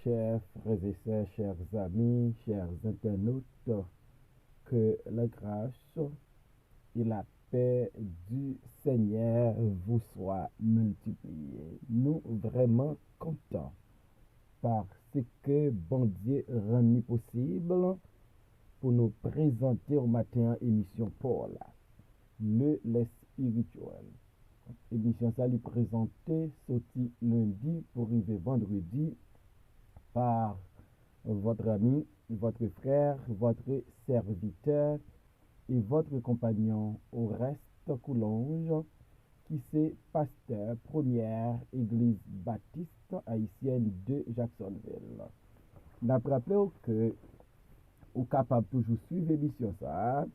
chers frères et sœurs, chers amis, chers internautes, que la grâce et la paix du Seigneur vous soient multipliées. Nous vraiment contents parce que bon Dieu rend possible pour nous présenter au matin émission Paul, les spirituel. Émission ça lui présenter sorti lundi pour arriver vendredi par votre ami, votre frère, votre serviteur et votre compagnon au reste Coulonge, qui c'est pasteur première église baptiste haïtienne de Jacksonville. N'a rappelé que vous capable toujours suivre l'émission ça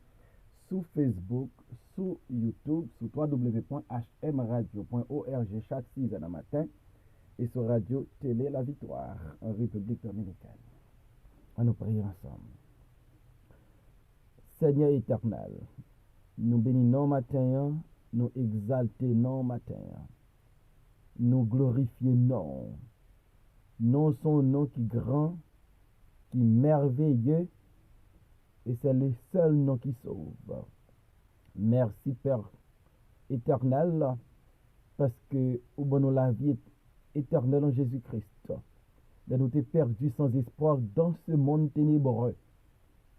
sur Facebook, sur YouTube, sur www.hmradio.org chaque 6h du matin et sur Radio Télé La Victoire en République Dominicaine. On nous prie ensemble. Seigneur éternel, nous bénissons matin, nous exaltons matin, nous glorifions non son nom qui grand, qui merveilleux, et c'est le seul nom qui sauve. Merci Père éternel, parce que nous avons la vie éternelle en Jésus-Christ. Nous t'es perdu sans espoir dans ce monde ténébreux.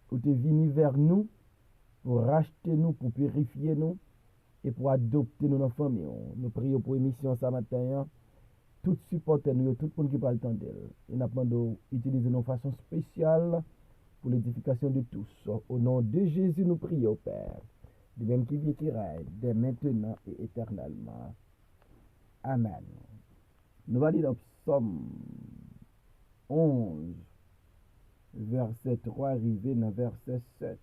Vous t'es venu vers nous pour racheter nous, pour purifier nous et pour adopter nous dans la famille. Nous prions pour l'émission ce matin. Tout supporter nous, tout le monde qui parle d'elle. Et nous avons utilisé nos façons spéciales pour l'édification de tous. Au nom de Jésus, nous prions, Père. De même qui vit, qui règne, dès maintenant et éternellement. Amen. Nous allons lire le psaume 11, verset 3, arrivé dans verset 7.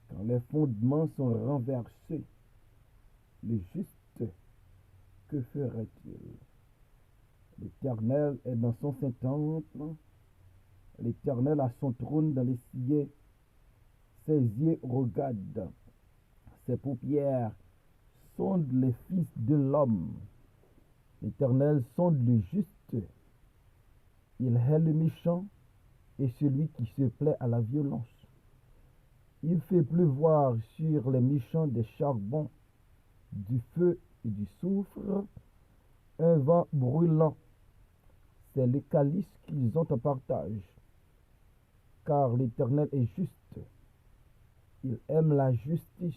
Quand les fondements sont renversés, le juste, que ferait-il? L'Éternel est dans son Saint-Temple, l'Éternel a son trône dans les cieux, ses yeux regardent, ses paupières sondent les fils de l'homme. L'Éternel sonde le juste, il hait le méchant et celui qui se plaît à la violence. Il fait pleuvoir sur les méchants des charbons, du feu et du soufre, un vent brûlant. C'est le calice qu'ils ont en partage. Car l'Éternel est juste. Il aime la justice.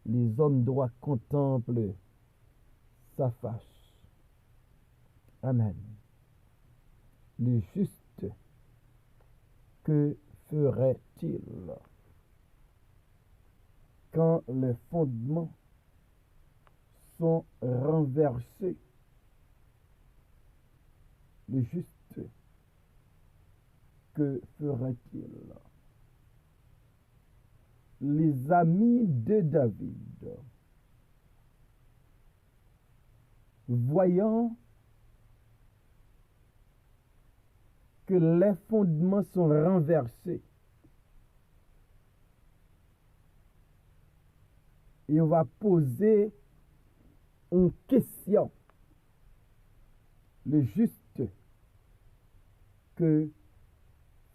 Les hommes droits contemplent sa face. Amen. Le juste, que ferait-il quand les fondements sont renversés? Le juste, que ferait-il? Les amis de David, voyant que les fondements sont renversés, et on va poser une question. Le juste, que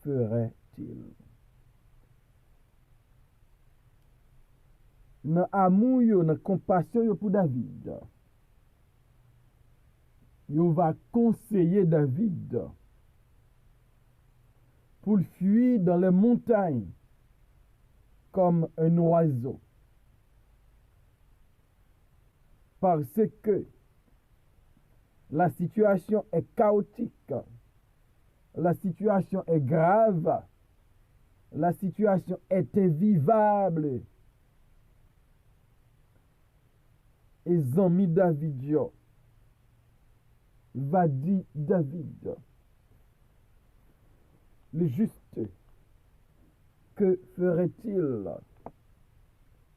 ferait-il? Dans l'amour, dans la compassion pour David, on va conseiller David pour fuir dans les montagnes comme un oiseau. Parce que la situation est chaotique, la situation est grave, la situation est invivable. Et Zami David va dire David, le juste, que ferait-il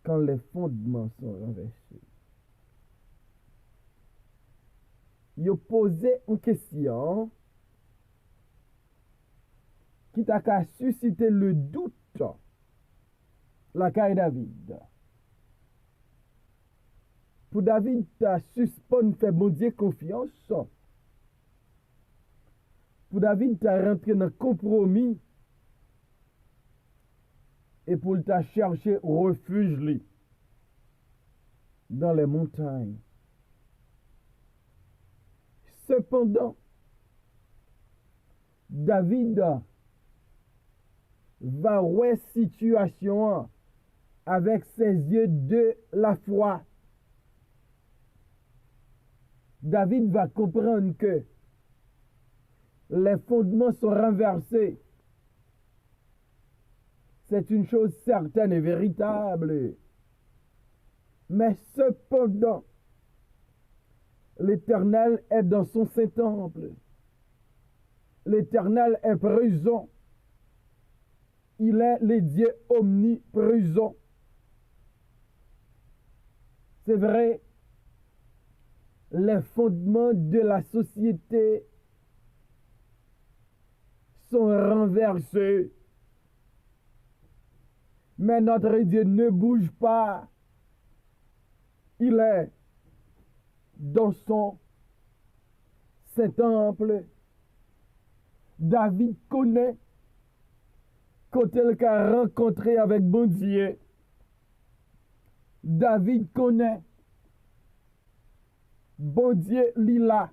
quand les fondements sont renversés? Il posait une question qui t'a suscité le doute, la caille David. Pour David, tu as suspend fait bon Dieu confiance. Pour David, tu as rentré dans le compromis et pour t'a cherché refuge li, dans les montagnes. Cependant, David va voir situation avec ses yeux de la foi. David va comprendre que les fondements sont renversés. C'est une chose certaine et véritable. Mais cependant, l'Éternel est dans son Saint-Temple. L'Éternel est présent. Il est le Dieu omniprésent. C'est vrai, les fondements de la société sont renversés. Mais notre Dieu ne bouge pas. Il est dans son Saint-Temple. David connaît quand il a rencontré avec bon Dieu. David connaît bon Dieu li là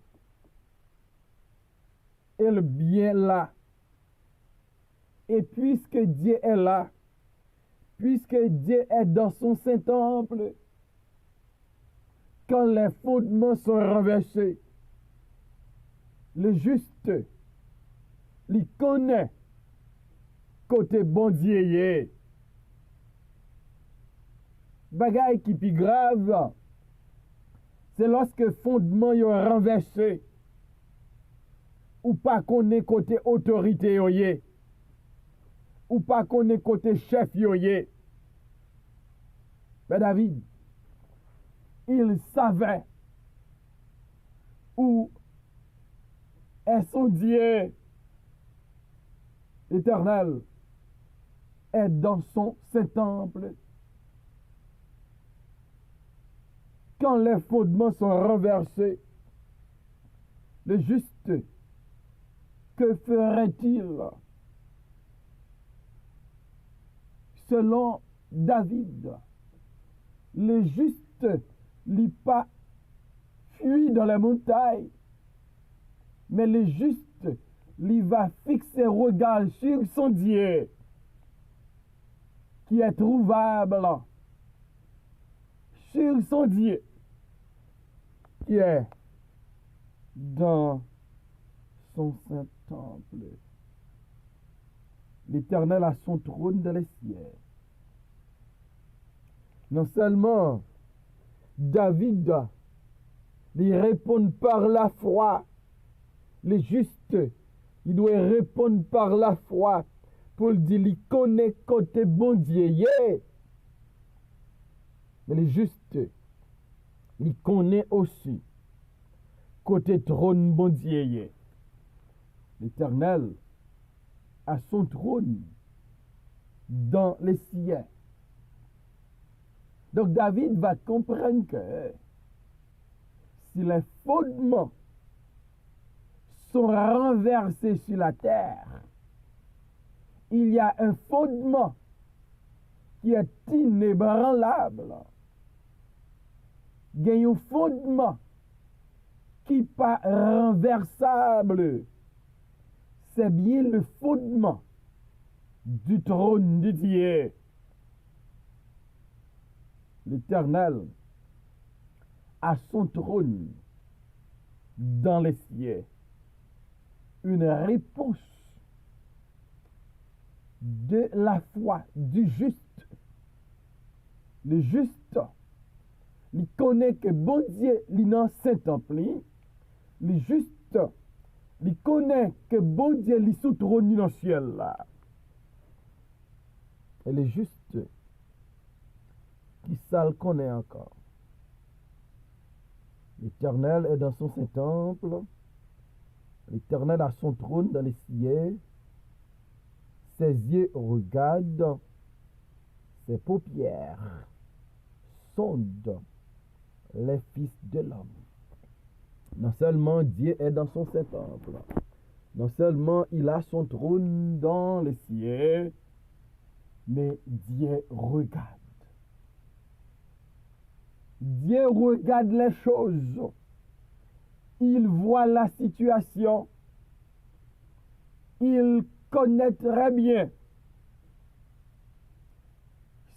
et le bien là. Et puisque Dieu est là, puisque Dieu est dans son Saint-Temple, quand les fondements sont renversés, le juste, il connaît côté bon Dieu est. Bagay qui plus grave, c'est lorsque fondement est renversé, ou pas connaît côté autorité yoye, ou pas connaît côté chef yoye. Mais David, il savait où est son Dieu éternel, est dans son Saint-Temple. Quand les fondements sont renversés, le juste, que ferait-il? Selon David, le juste n'est pas fui dans les montagnes, mais le juste, il va fixer regard sur son Dieu, qui est trouvable, sur son Dieu, qui est dans son Saint-Temple. L'Éternel a son trône dans les cieux. Non seulement David, il répond par la foi. Les justes, il doit répondre par la foi pour dire qu'il connaît côté bon Dieu. Mais les justes, il connaît aussi côté trône bon Dieu. L'Éternel a son trône dans les cieux. Donc David va comprendre que si les fondements sont renversés sur la terre, il y a un fondement qui est inébranlable. Il y a un fondement qui n'est pas renversable. C'est bien le fondement du trône de Dieu. L'Éternel a son trône dans les cieux. Une réponse de la foi du juste. Le juste, il connaît que bon Dieu, il est dans Saint-Temple. Le juste, il connaît que bon Dieu, il est sous trône dans le ciel là. Et le juste, qui ça le connaît encore. L'Éternel est dans son Saint-Temple. L'Éternel a son trône dans les cieux. Ses yeux regardent. Ses paupières sondent les fils de l'homme. Non seulement Dieu est dans son Saint-Temple, Non seulement il a son trône dans les cieux, mais Dieu regarde. Dieu regarde les choses. Il voit la situation. Il connaît très bien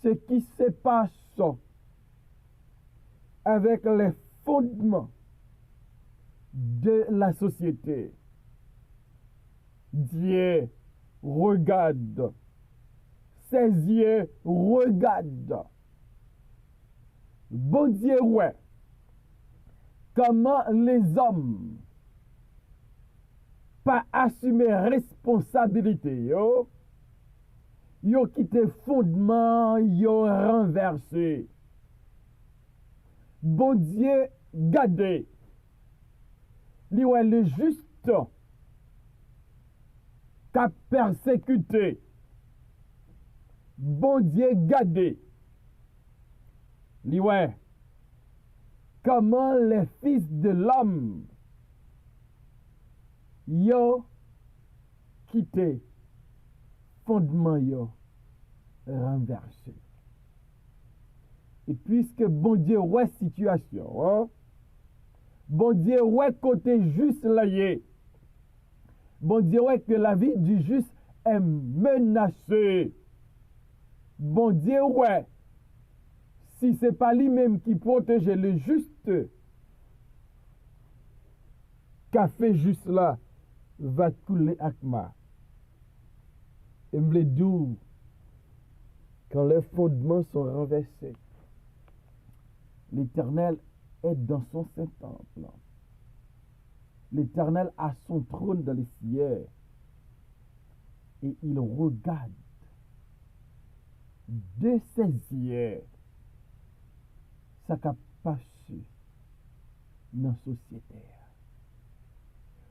ce qui se passe avec les fondements de la société. Dieu regarde. Ses yeux regardent. Bon Dieu, ouais. Comment les hommes pas assumer responsabilité, yo quitté fondement, yo renversé. Bon Dieu, gardez. Li ouais le juste qu'a persécuté. Bon Dieu, gardez. Li ouais comment les fils de l'homme yo quitté fondement yo renversé. Et puisque bon Dieu ouais situation, bon Dieu ouais côté juste là yé. Bon Dieu ouais que la vie du juste est menacée. Bon Dieu ouais si c'est pas lui-même qui protège le juste, qu'a fait juste là va couler akma. Et me doux quand les fondements sont renversés. L'Éternel est dans son Saint-Temple. L'Éternel a son trône dans les cieux. Et il regarde de ses yeux ça qu'a passé dans la société.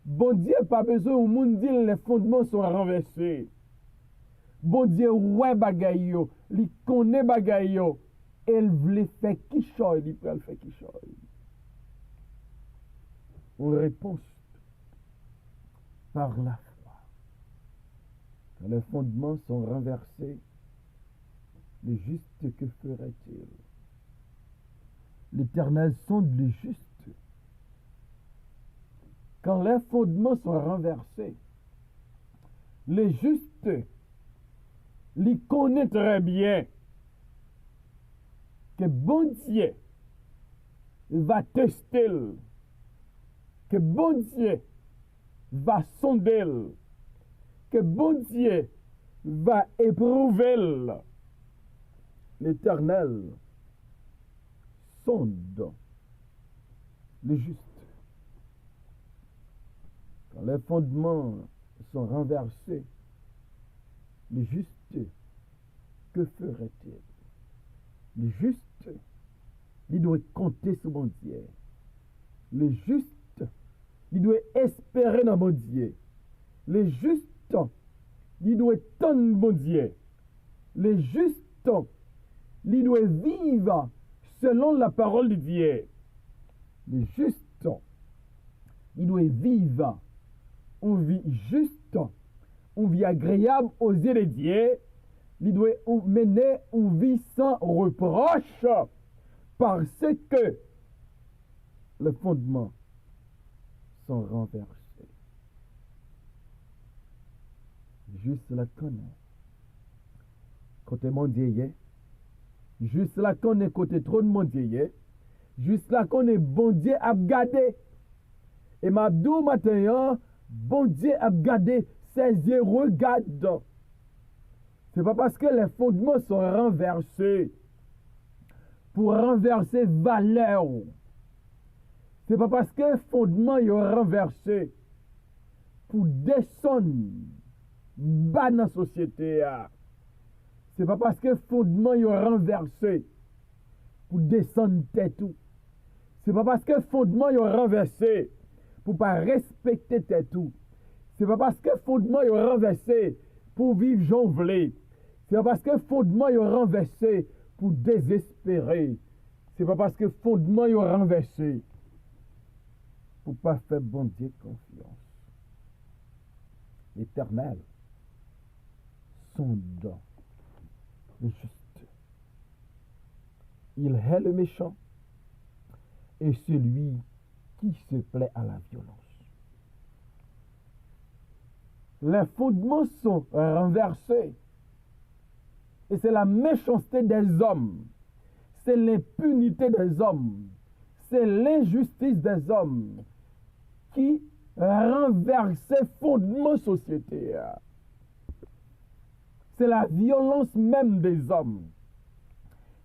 Bon Dieu pas besoin au monde dire les fondements sont renversés. Bon Dieu ouais bagay yo, li connaît bagay yo, elle voulait faire qui choy, il peut le faire qui choy. On répond par la foi. Quand les fondements sont renversés, le juste que ferait-il? L'Éternel sonde le juste. Quand les fondements sont renversés, le juste, il connaît très bien que bon Dieu va tester, que bon Dieu va sonder, que bon Dieu va éprouver. L'Éternel sonde le juste. Quand les fondements sont renversés, le juste, que ferait-il? Le juste, il doit compter sur mon Dieu. Le juste, il doit espérer dans mon Dieu. Le juste, il doit tendre mon Dieu. Le juste, il doit vivre selon la parole de Dieu. Le juste, il doit vivre une vie juste, une vie agréable aux yeux de Dieu. Il doit mener une vie sans reproche parce que les fondements sont renversés. Juste la connaît. Côté mon Dieu, juste la connaît côté trône mon Dieu, juste la connaît bon Dieu a gardé. Et m'abdou matin, bon Dieu a gardé, ses yeux regardent. C'est pas parce que les fondements sont renversés pour renverser valeur. C'est pas parce que les fondements sont renversés pour descendre bas dans la société. C'est pas parce que les fondements sont renversés pour descendre tête tout. C'est pas parce que les fondements sont renversés pour pas respecter tête tout. C'est pas parce que les fondements sont renversés pour vivre jonglé. C'est pas parce que les fondements sont renversés pour désespérer. C'est pas parce que les fondements sont renversés pour pas faire bon Dieu confiance. l'Éternel sonde le juste. Il hait le méchant et celui qui se plaît à la violence. Les fondements sont renversés. Et c'est la méchanceté des hommes. C'est l'impunité des hommes. C'est l'injustice des hommes qui renverse ces fondements sociétaires. C'est la violence même des hommes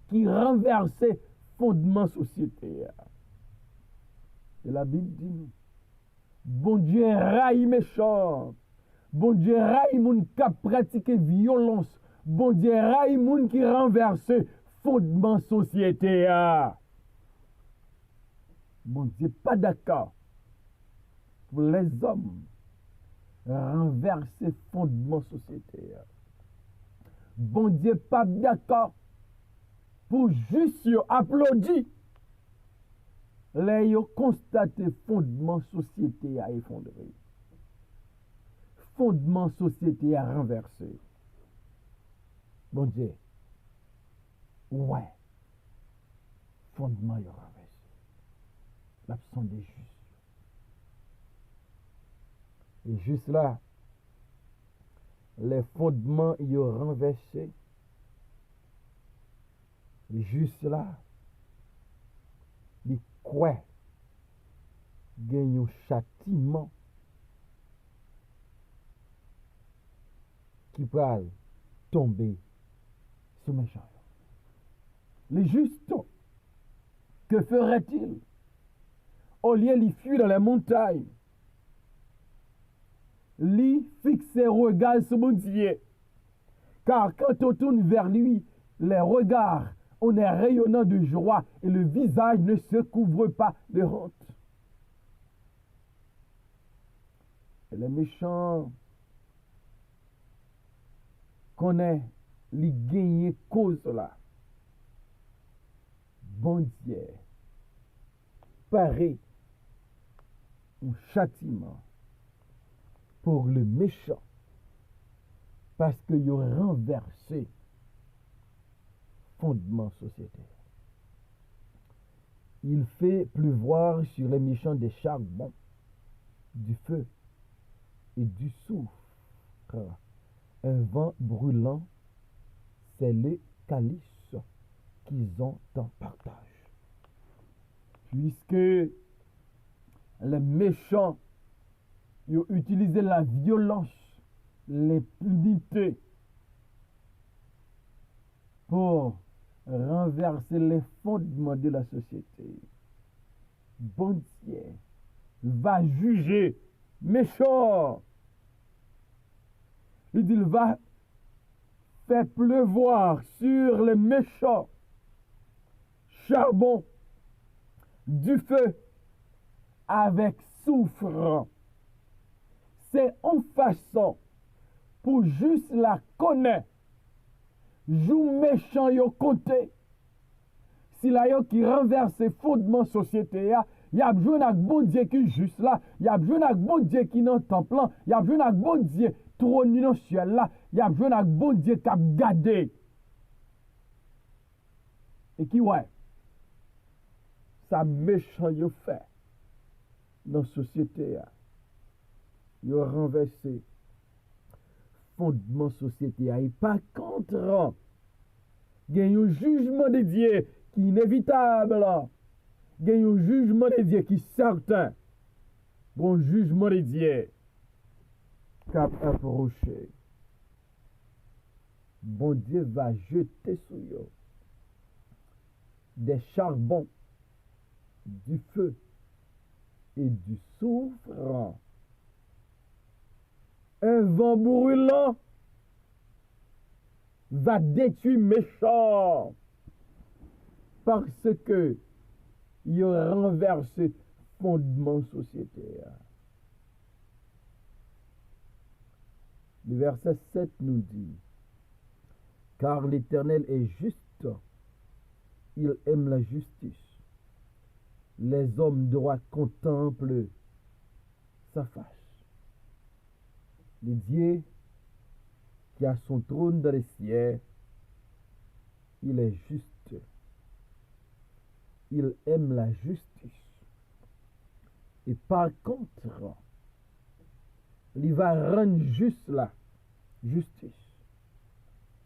qui renverse ces fondements sociétaires. Et la Bible dit, bon Dieu raille méchant. Bon Dieu raille moun qui pratique violence. Bon Dieu raille moun qui renverse fondement sociétaire. Bon Dieu pas d'accord pour les hommes renverser fondement sociétaire. Bon Dieu pas d'accord pour juste applaudir les yo constater fondement société a effondré. Fondement société a renversé. Bon Dieu, ouais, fondement a renversé. L'absence des justes. Et juste là, les fondements y ont renversé. Et juste là, les quoi gagnent un châtiment qui peut tomber sur mes gens. Les justes, que ferait-il? Au lieu de fuir dans les montagnes, lui fixer regard sur mon Dieu. Car quand on tourne vers lui, les regards, on est rayonnant de joie et le visage ne se couvre pas de honte. Et les méchants connaissent les gagner cause là. Bon Dieu, paraît un châtiment pour le méchant parce qu'il a renversé fondement sociétaire. Il fait pleuvoir sur les méchants des charbons, du feu et du soufre. Un vent brûlant, c'est le calice qu'ils ont en partage. Puisque les méchants ils ont utilisé la violence, l'impunité pour renverser les fondements de la société. Bon Dieu va juger méchant. Il dit, il va faire pleuvoir sur les méchants charbon, du feu avec soufre. C'est en façon pour juste la connaître. Jou méchant yo côté. Si la yo qui renverse fondement société ya, y a besoin d'un bon Dieu qui juste là, y a besoin d'un bon Dieu qui dans temple là, y a besoin d'un bon Dieu trône dans ciel là, y a besoin d'un bon Dieu qui a gardé. Et qui ouais, ça méchant yo fait dans société ya. Yo renversé fondement société a et pas contre il y a un jugement de Dieu qui est inévitable, il y a un jugement de Dieu qui est certain, un jugement de Dieu qui a approché. Bon Dieu va jeter sur eux des charbons, du feu et du soufre. Un vent brûlant va détruire méchant parce que il a renversé fondement sociétaire. Le verset 7 nous dit, car l'Éternel est juste, il aime la justice. Les hommes droits contemplent sa face. Le Dieu qui a son trône dans les cieux, il est juste. Il aime la justice. Et par contre, il va rendre juste la justice.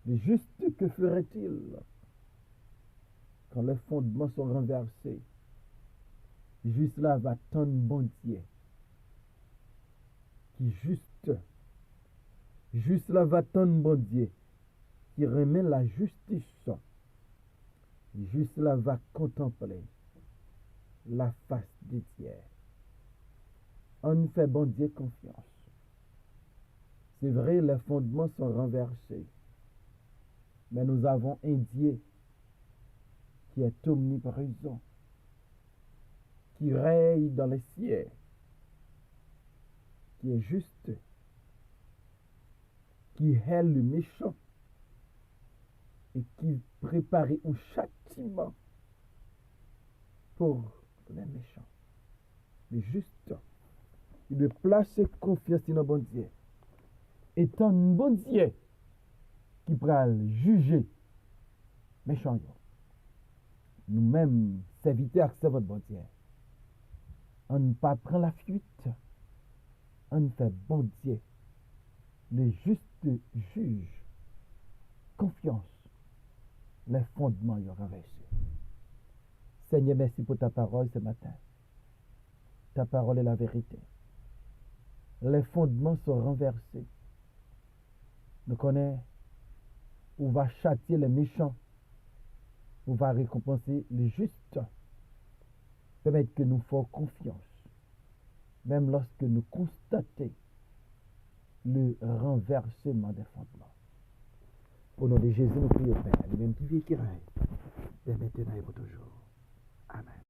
Le juste, que ferait-il quand les fondements sont renversés? Juste là va tendre bon Dieu. Qui juste là va tendre bon Dieu. Qui remet la justice. Juste là va contempler la face de Dieu. On fait bon Dieu confiance. C'est vrai, les fondements sont renversés. Mais nous avons un Dieu qui est omniprésent, qui règne dans les cieux, qui est juste, qui hait le méchant et qui prépare un châtiment pour les méchants. Le juste, il doit placer confiance dans bon Dieu. Étant un bon Dieu qui pourra juger méchants. Nous-mêmes, serviteurs, c'est votre bon Dieu. On ne pas prendre la fuite. On fait bon Dieu. Le juste juge. Confiance. Les fondements y renversés. Seigneur, merci pour ta parole ce matin. Ta parole est la vérité. Les fondements sont renversés. Nous connaissons où va châtier les méchants, où va récompenser les justes. Permettre que nous fassions confiance, même lorsque nous constatons le renversement des fondements. Au nom de Jésus, nous prions, Père, le même qui vit et qui règne, dès maintenant et pour toujours. Amen.